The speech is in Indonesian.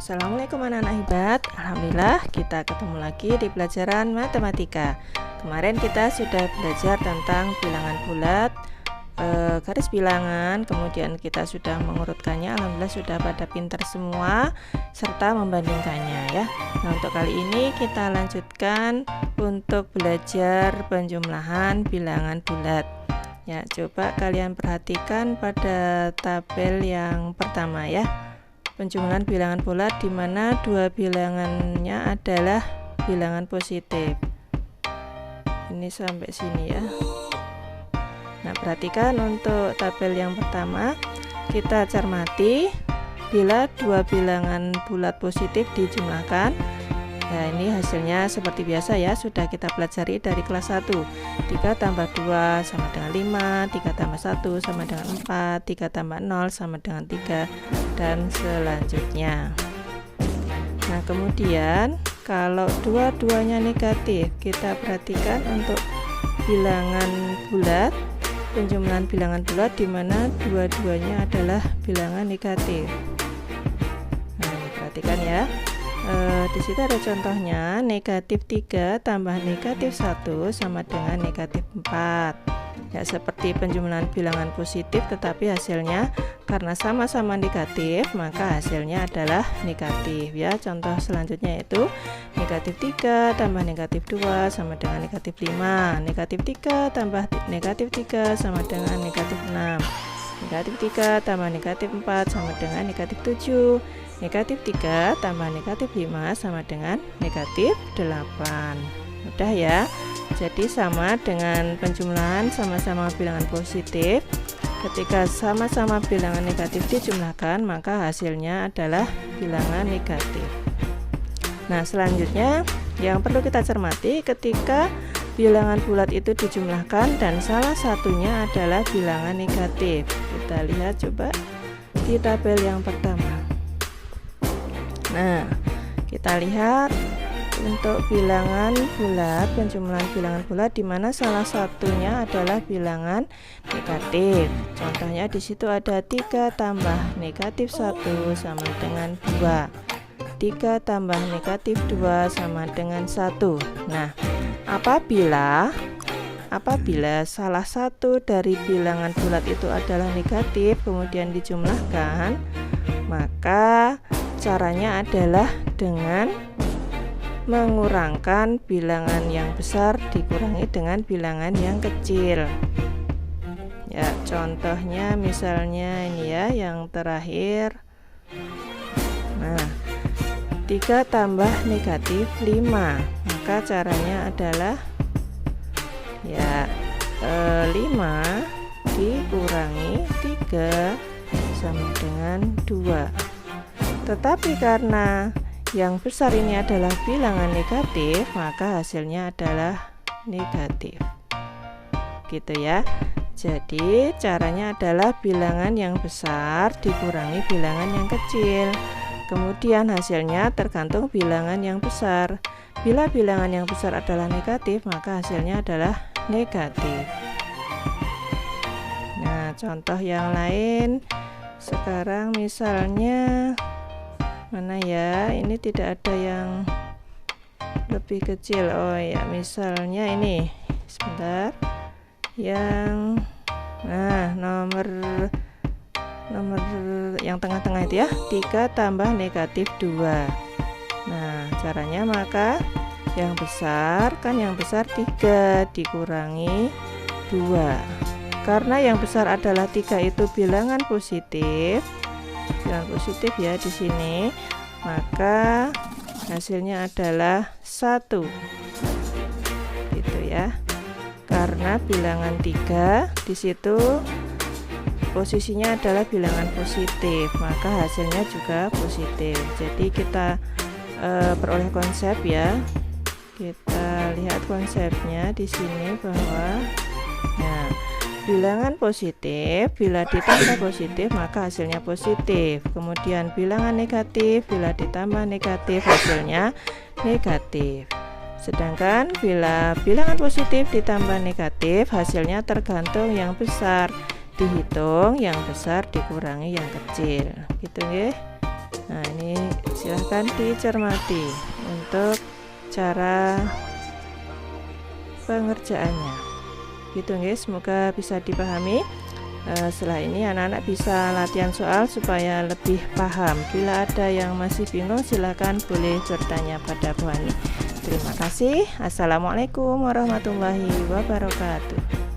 Assalamualaikum anak-anak hebat. Alhamdulillah kita ketemu lagi di pelajaran matematika. Kemarin kita sudah belajar tentang bilangan bulat, garis bilangan, kemudian kita sudah mengurutkannya. Alhamdulillah sudah pada pintar semua serta membandingkannya ya. Nah, untuk kali ini kita lanjutkan untuk belajar penjumlahan bilangan bulat. Ya, coba kalian perhatikan pada tabel yang pertama ya. Penjumlahan bilangan bulat di mana dua bilangannya adalah bilangan positif. Ini sampai sini ya. Nah, perhatikan untuk tabel yang pertama, kita cermati bila dua bilangan bulat positif dijumlahkan. Nah, ini hasilnya seperti biasa ya, sudah kita pelajari dari kelas 1. 3 tambah 2 sama dengan 5, 3 tambah 1 sama dengan 4, 3 tambah 0 sama dengan 3, dan selanjutnya. Nah, kemudian kalau dua-duanya negatif, kita perhatikan untuk bilangan bulat, penjumlahan bilangan bulat di mana dua-duanya adalah bilangan negatif. Nah, perhatikan ya. Di situ ada contohnya, negatif 3 tambah negatif 1 sama dengan negatif 4. Ya, seperti penjumlahan bilangan positif, tetapi hasilnya karena sama-sama negatif, maka hasilnya adalah negatif ya. Contoh selanjutnya itu negatif 3 tambah negatif 2 sama dengan negatif 5. Negatif 3 tambah negatif 3 sama dengan negatif 6. Negatif 3 tambah negatif 4 sama dengan negatif 7. Negatif 3 tambah negatif 5 sama dengan negatif 8. Mudah ya. Jadi sama dengan penjumlahan sama-sama bilangan positif. Ketika sama-sama bilangan negatif dijumlahkan, maka hasilnya adalah bilangan negatif. Nah, selanjutnya yang perlu kita cermati ketika bilangan bulat itu dijumlahkan dan salah satunya adalah bilangan negatif. Kita lihat coba di tabel yang pertama. Nah, kita lihat untuk bilangan bulat, penjumlahan bilangan bulat di mana salah satunya adalah bilangan negatif. Contohnya di situ ada 3 tambah negatif 1 sama dengan 2. 3 tambah negatif 2 sama dengan 1. Nah, apabila salah satu dari bilangan bulat itu adalah negatif kemudian dijumlahkan, maka caranya adalah dengan mengurangkan bilangan yang besar dikurangi dengan bilangan yang kecil. Ya, contohnya misalnya ini ya, yang terakhir. Nah, 3 tambah negatif 5. Maka caranya adalah ya 5 dikurangi 3 sama dengan 2. Tetapi karena yang besar ini adalah bilangan negatif, maka hasilnya adalah negatif. Gitu ya. Jadi caranya adalah bilangan yang besar dikurangi bilangan yang kecil. Kemudian hasilnya tergantung bilangan yang besar. Bila bilangan yang besar adalah negatif, maka hasilnya adalah negatif. Nah, contoh yang lain sekarang misalnya mana ya, ini tidak ada yang lebih kecil. Oh ya, misalnya ini sebentar, yang nomor yang tengah-tengah itu ya, 3 tambah negatif 2. Nah, caranya maka yang besar 3 dikurangi 2. Karena yang besar adalah 3 itu bilangan positif ya di sini, maka hasilnya adalah 1. Gitu ya. Karena bilangan 3 di situ posisinya adalah bilangan positif, maka hasilnya juga positif. Jadi kita peroleh konsep ya. Kita lihat konsepnya di sini bahwa bilangan positif bila ditambah positif maka hasilnya positif. Kemudian bilangan negatif bila ditambah negatif hasilnya negatif. Sedangkan bila bilangan positif ditambah negatif hasilnya tergantung yang besar, dihitung yang besar dikurangi yang kecil. Gitu ya. Nah, ini silahkan dicermati untuk cara pengerjaannya. Gitu guys, semoga bisa dipahami. Setelah ini anak-anak bisa latihan soal supaya lebih paham. Bila ada yang masih bingung, silahkan boleh bertanya pada Bu Hani. Terima kasih. Assalamualaikum warahmatullahi wabarakatuh.